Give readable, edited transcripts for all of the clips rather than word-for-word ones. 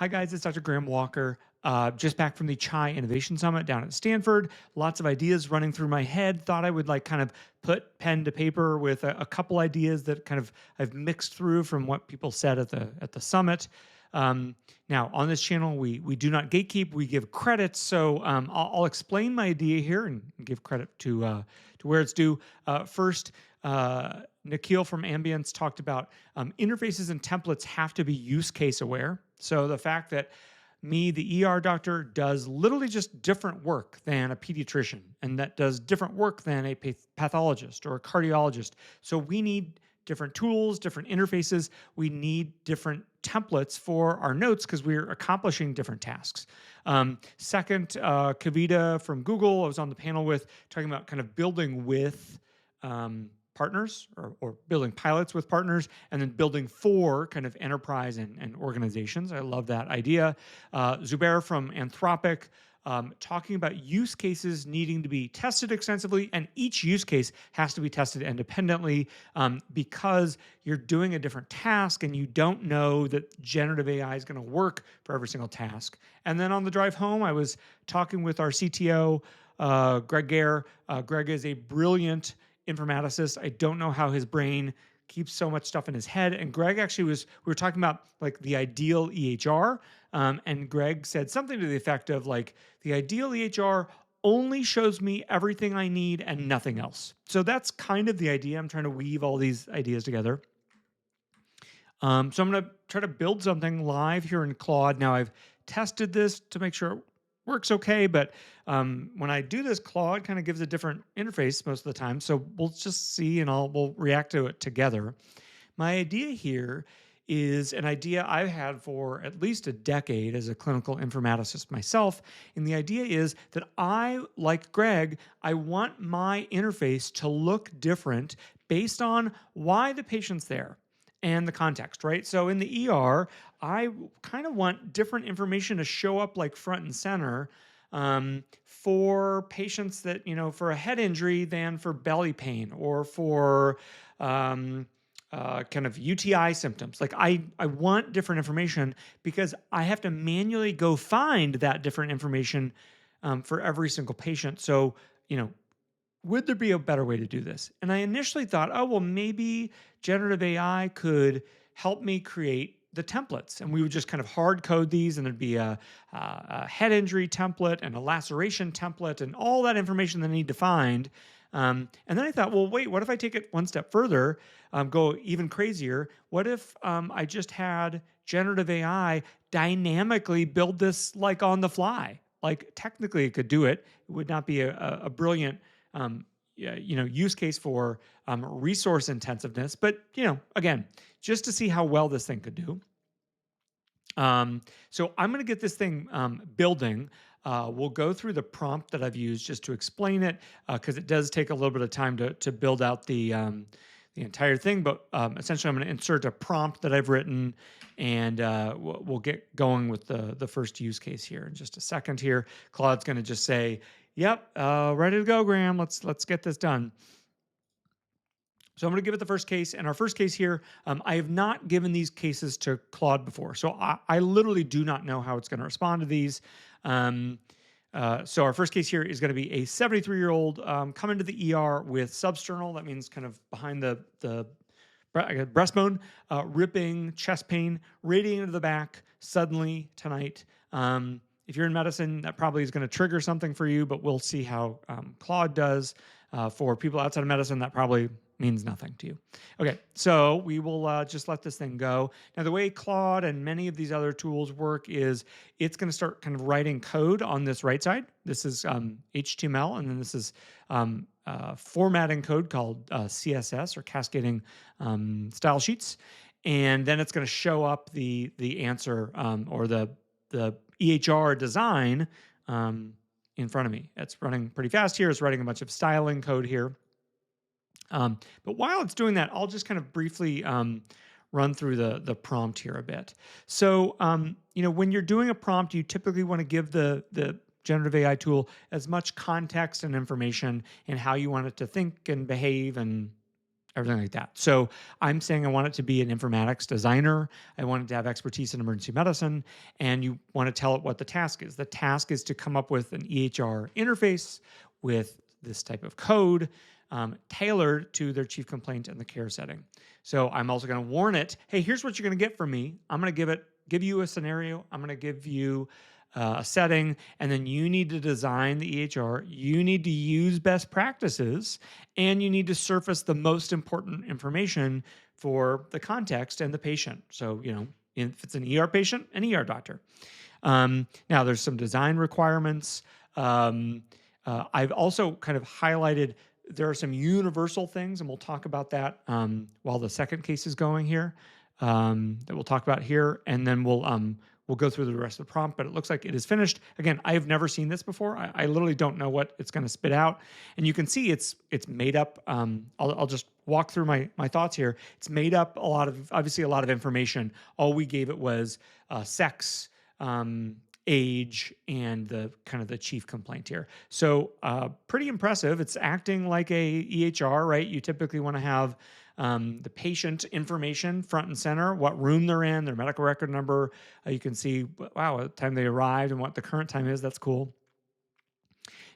Hi, guys. It's Dr. Graham Walker. Just back from the Chai Innovation Summit down at Stanford. Lots of ideas running through my head. Thought I would kind of put pen to paper with a couple ideas that kind of I've mixed through from what people said at the summit. Now, on this channel, we do not gatekeep. We give credit. So I'll explain my idea here and give credit to where it's due. First. Nikhil from Ambience talked about interfaces and templates have to be use case aware. So the fact that me, the ER doctor, does literally just different work than a pediatrician, and that does different work than a pathologist or a cardiologist. So we need different tools, different interfaces. We need different templates for our notes because we're accomplishing different tasks. Second, Kavita from Google, I was on the panel with, talking about kind of building with partners or building pilots with partners, and then building for kind of enterprise and organizations. I love that idea. Zubair from Anthropic, talking about use cases needing to be tested extensively, and each use case has to be tested independently because you're doing a different task and you don't know that generative AI is going to work for every single task. And then on the drive home, I was talking with our CTO, Greg Gare. Greg is a brilliant informaticist. I don't know how his brain keeps so much stuff in his head. And Greg actually we were talking about like the ideal EHR. And Greg said something to the effect of like, the ideal EHR only shows me everything I need and nothing else. So that's kind of the idea. I'm trying to weave all these ideas together. So I'm going to try to build something live here in Claude. Now I've tested this to make sure it works okay, but when I do this, Claude kind of gives a different interface most of the time. So we'll just see and we'll react to it together. My idea here is an idea I've had for at least a decade as a clinical informaticist myself. And the idea is that I, like Greg, I want my interface to look different based on why the patient's there and the context, right? So in the ER, I kind of want different information to show up like front and center for patients that, for a head injury than for belly pain or for kind of UTI symptoms. Like I want different information because I have to manually go find that different information for every single patient. So, would there be a better way to do this? And I initially thought, oh, well, maybe generative AI could help me create the templates. And we would just kind of hard code these, and there'd be a head injury template and a laceration template and all that information that I need to find. And then I thought, well, wait, what if I take it one step further, go even crazier? What if I just had generative AI dynamically build this like on the fly? Like technically it could do it. It would not be a brilliant use case for resource intensiveness, but again, just to see how well this thing could do. So I'm going to get this thing building. We'll go through the prompt that I've used just to explain it, because it does take a little bit of time to build out the entire thing. But essentially, I'm going to insert a prompt that I've written, and we'll get going with the first use case here in just a second. Here, Claude's going to just say, "Yep, ready to go, Graham. Let's get this done." So I'm going to give it the first case. And our first case here, I have not given these cases to Claude before. So I literally do not know how it's going to respond to these. So our first case here is going to be a 73-year-old coming to the ER with substernal. That means kind of behind the breastbone, ripping, chest pain, radiating into the back suddenly tonight. If you're in medicine, that probably is going to trigger something for you, but we'll see how Claude does. For people outside of medicine, that probably means nothing to you. Okay, so we will just let this thing go. Now, the way Claude and many of these other tools work is it's going to start kind of writing code on this right side. This is HTML, and then this is formatting code called CSS, or cascading style sheets. And then it's going to show up the answer or the EHR design in front of me. It's running pretty fast here. It's writing a bunch of styling code here. But while it's doing that, I'll just kind of briefly run through the prompt here a bit. So, when you're doing a prompt, you typically want to give the generative AI tool as much context and information and how you want it to think and behave and everything like that. So I'm saying I want it to be an informatics designer. I want it to have expertise in emergency medicine. And you want to tell it what the task is. The task is to come up with an EHR interface with this type of code tailored to their chief complaint and the care setting. So I'm also going to warn it, hey, here's what you're going to get from me. I'm going to give you a scenario. I'm going to give you a setting, and then you need to design the EHR. You need to use best practices, and you need to surface the most important information for the context and the patient. So, if it's an ER patient, an ER doctor. Now, there's some design requirements. I've also kind of highlighted there are some universal things, and we'll talk about that while the second case is going here. That we'll talk about here, and then we'll go through the rest of the prompt. But it looks like it is finished. Again, I have never seen this before. I literally don't know what it's going to spit out, and you can see it's made up. I'll just walk through my thoughts here. It's made up obviously a lot of information. All we gave it was sex, age, and the chief complaint here. So pretty impressive. It's acting like a EHR, right? You typically want to have the patient information front and center, what room they're in, their medical record number. You can see, wow, what time they arrived and what the current time is. That's cool.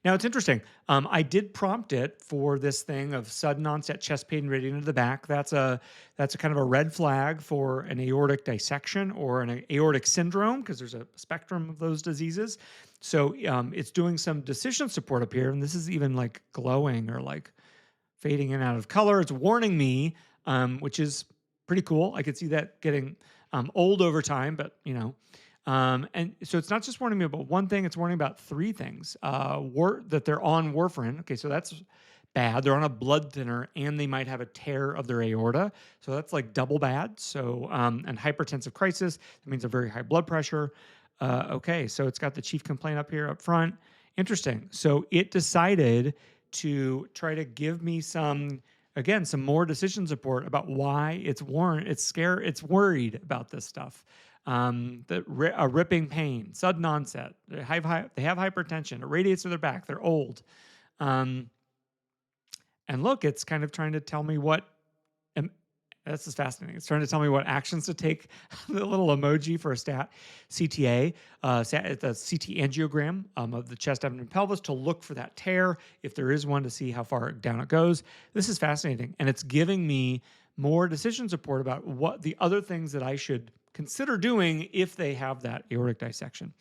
Now it's interesting. I did prompt it for this thing of sudden onset chest pain radiating to the back. That's a kind of a red flag for an aortic dissection or an aortic syndrome, because there's a spectrum of those diseases. So it's doing some decision support up here, and this is even like glowing or like fading in and out of color. It's warning me, which is pretty cool. I could see that getting old over time, but and so it's not just warning me about one thing, it's warning about three things. That they're on warfarin. Okay, so that's bad. They're on a blood thinner and they might have a tear of their aorta. So that's like double bad. So, and hypertensive crisis, that means a very high blood pressure. Okay, so it's got the chief complaint up here up front. Interesting. So it decided to try to give me some more decision support about why it's scared, it's worried about this stuff. A ripping pain, sudden onset. They have hypertension. It radiates to their back. They're old. And look, it's kind of trying to tell me what. This is fascinating. It's trying to tell me what actions to take. The little emoji for a CTA, the CT angiogram of the chest, abdomen, and pelvis to look for that tear, if there is one, to see how far down it goes. This is fascinating, and it's giving me more decision support about what the other things that I should consider doing if they have that aortic dissection.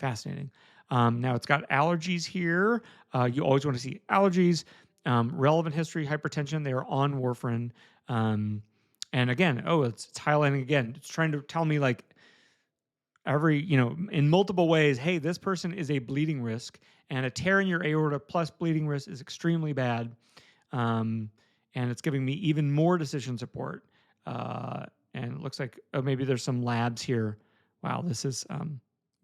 Fascinating. Now it's got allergies here. You always want to see allergies. Relevant history, hypertension. They are on warfarin. And again, it's highlighting again. It's trying to tell me like in multiple ways, hey, this person is a bleeding risk, and a tear in your aorta plus bleeding risk is extremely bad. And it's giving me even more decision support. And it looks like maybe there's some labs here. Wow, this is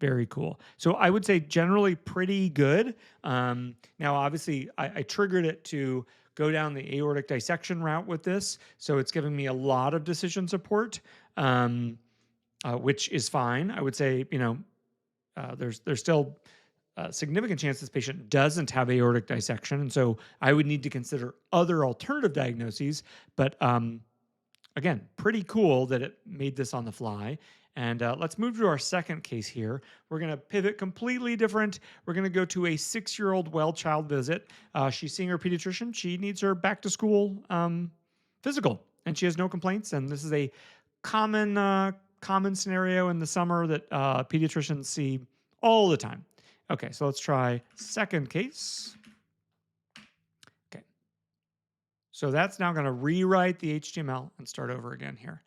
very cool. So I would say generally pretty good. Now, obviously, I triggered it to go down the aortic dissection route with this. So it's giving me a lot of decision support, which is fine. I would say, there's still a significant chance this patient doesn't have aortic dissection. And so I would need to consider other alternative diagnoses. But again, pretty cool that it made this on the fly. And let's move to our second case here. We're going to pivot completely different. We're going to go to a 6-year-old well child visit. She's seeing her pediatrician. She needs her back to school physical, and she has no complaints. And this is a common scenario in the summer that pediatricians see all the time. Okay, so let's try second case. Okay. So that's now going to rewrite the HTML and start over again here.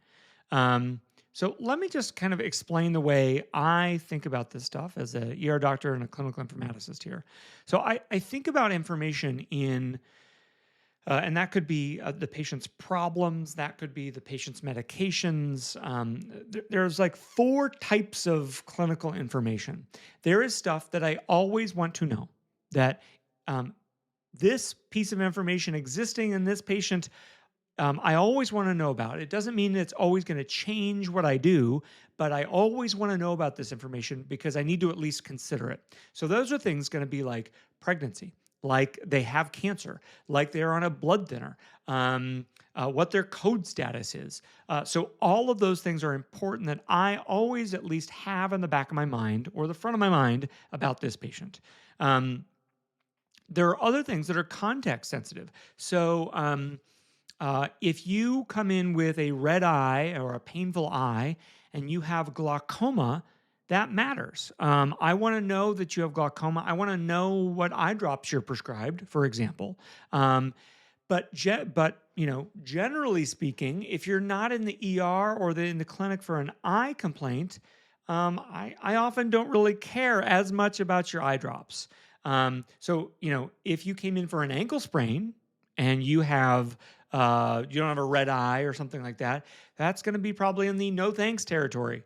So let me just kind of explain the way I think about this stuff as a ER doctor and a clinical informaticist here. So I think about information in, and that could be the patient's problems, that could be the patient's medications. There's like 4 types of clinical information. There is stuff that I always want to know, that this piece of information existing in this patient, I always want to know about. It doesn't mean it's always going to change what I do, but I always want to know about this information because I need to at least consider it. So those are things going to be like pregnancy, like they have cancer, like they're on a blood thinner, what their code status is. So all of those things are important that I always at least have in the back of my mind or the front of my mind about this patient. Um, there are other things that are context sensitive. So if you come in with a red eye or a painful eye and you have glaucoma, that matters. I want to know that you have glaucoma. I want to know what eye drops you're prescribed, for example. Um, but generally speaking, if you're not in the ER or in the clinic for an eye complaint, I often don't really care as much about your eye drops. So if you came in for an ankle sprain and you don't have a red eye or something like that, that's going to be probably in the no thanks territory.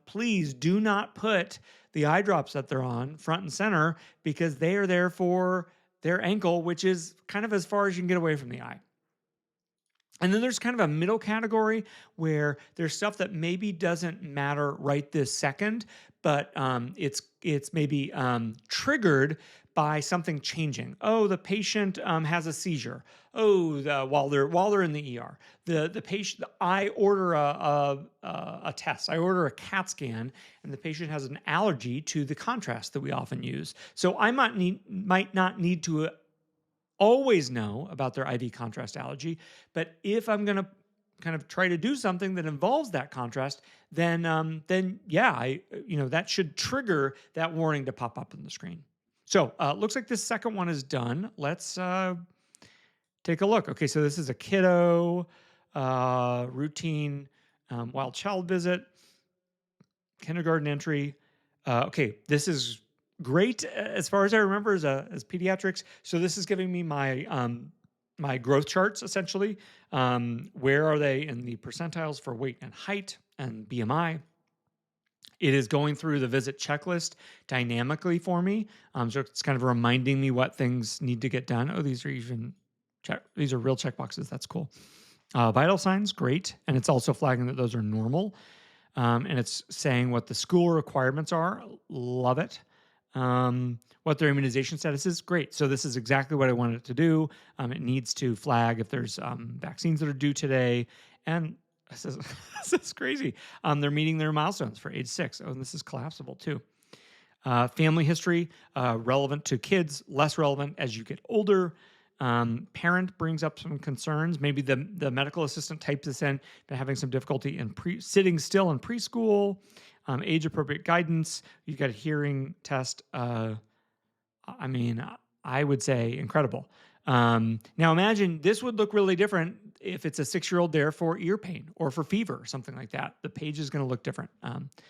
Please do not put the eye drops that they're on front and center because they are there for their ankle, which is kind of as far as you can get away from the eye. And then there's kind of a middle category where there's stuff that maybe doesn't matter right this second, but it's maybe triggered by something changing. Oh, the patient has a seizure. Oh, while they're in the ER, the patient, I order a test. I order a CAT scan, and the patient has an allergy to the contrast that we often use. So I might not need to always know about their IV contrast allergy. But if I'm going to kind of try to do something that involves that contrast, then yeah, that should trigger that warning to pop up on the screen. So looks like this second one is done. Let's take a look. Okay, so this is a kiddo routine wild child visit, kindergarten entry. Okay, this is great as far as I remember as pediatrics. So this is giving me my growth charts essentially. Where are they in the percentiles for weight and height and BMI? It is going through the visit checklist dynamically for me. So it's kind of reminding me what things need to get done. Oh, these are real checkboxes. That's cool. Vital signs, great. And it's also flagging that those are normal. And it's saying what the school requirements are. Love it. What their immunization status is. Great. So this is exactly what I wanted it to do. It needs to flag if there's vaccines that are due today. And this is, this is crazy. They're meeting their milestones for age 6. Oh, and this is collapsible too. Family history, relevant to kids, less relevant as you get older. Parent brings up some concerns. Maybe the medical assistant types this in, but having some difficulty in sitting still in preschool. Age appropriate guidance. You've got a hearing test. I mean, I would say incredible. Now imagine this would look really different if it's a 6-year-old there for ear pain or for fever or something like that. The page is going to look different.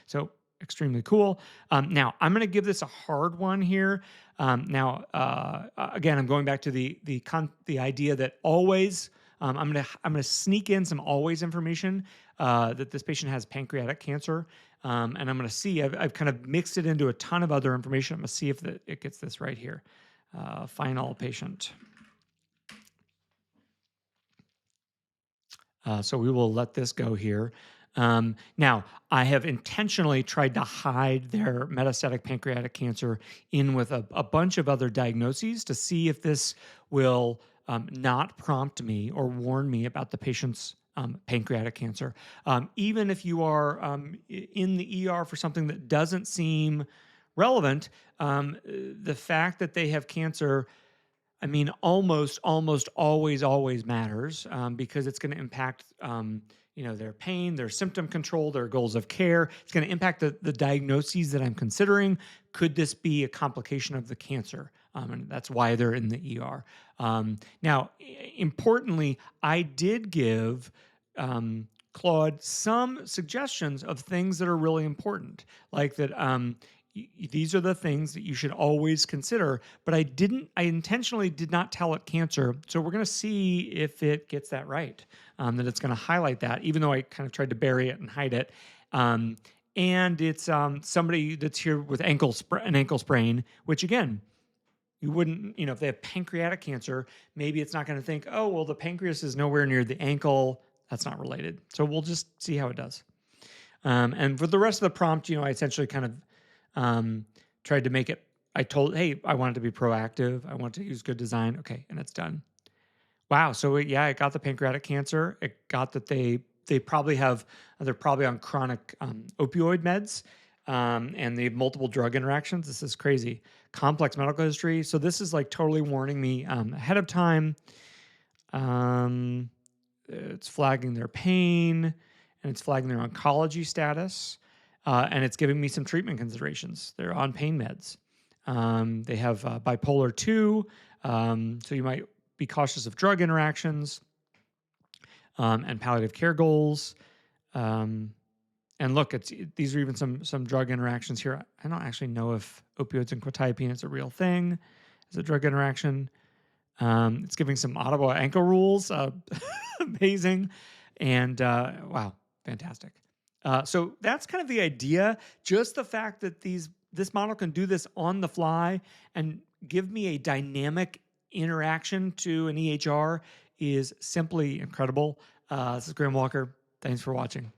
So extremely cool. Now I'm going to give this a hard one here. Again, I'm going back to the idea that always. I'm gonna sneak in some always information that this patient has pancreatic cancer. And I'm going to see, I've kind of mixed it into a ton of other information. I'm going to see if it gets this right here. Final patient. So we will let this go here. Now, I have intentionally tried to hide their metastatic pancreatic cancer in with a bunch of other diagnoses to see if this will not prompt me or warn me about the patient's pancreatic cancer. Even if you are in the ER for something that doesn't seem relevant, the fact that they have cancer, I mean, almost always matters because it's going to impact, their pain, their symptom control, their goals of care. It's going to impact the diagnoses that I'm considering. Could this be a complication of the cancer? And that's why they're in the ER. Now, importantly, I did give Claude some suggestions of things that are really important, like that. These are the things that you should always consider, but I intentionally did not tell it cancer. So we're going to see if it gets that right, that it's going to highlight that, even though I kind of tried to bury it and hide it. And it's somebody that's here with an ankle sprain, which again, you wouldn't, if they have pancreatic cancer, maybe it's not going to think, oh, well, the pancreas is nowhere near the ankle. That's not related. So we'll just see how it does. And for the rest of the prompt, I essentially kind of tried to make it, hey, I want it to be proactive. I want to use good design. Okay, and it's done. Wow. So yeah, it got the pancreatic cancer. It got that they probably have they're probably on chronic opioid meds, and they have multiple drug interactions. This is crazy. Complex medical history. So this is like totally warning me ahead of time. Um, it's flagging their pain, and it's flagging their oncology status, and it's giving me some treatment considerations. They're on pain meds. They have bipolar 2, so you might be cautious of drug interactions, and palliative care goals. Um, and look, these are even some drug interactions here. I don't actually know if opioids and quetiapine is a real thing as a drug interaction. It's giving some audible ankle rules. Amazing. And wow, fantastic. So that's kind of the idea. Just the fact that this model can do this on the fly and give me a dynamic interaction to an EHR is simply incredible. This is Graham Walker. Thanks for watching.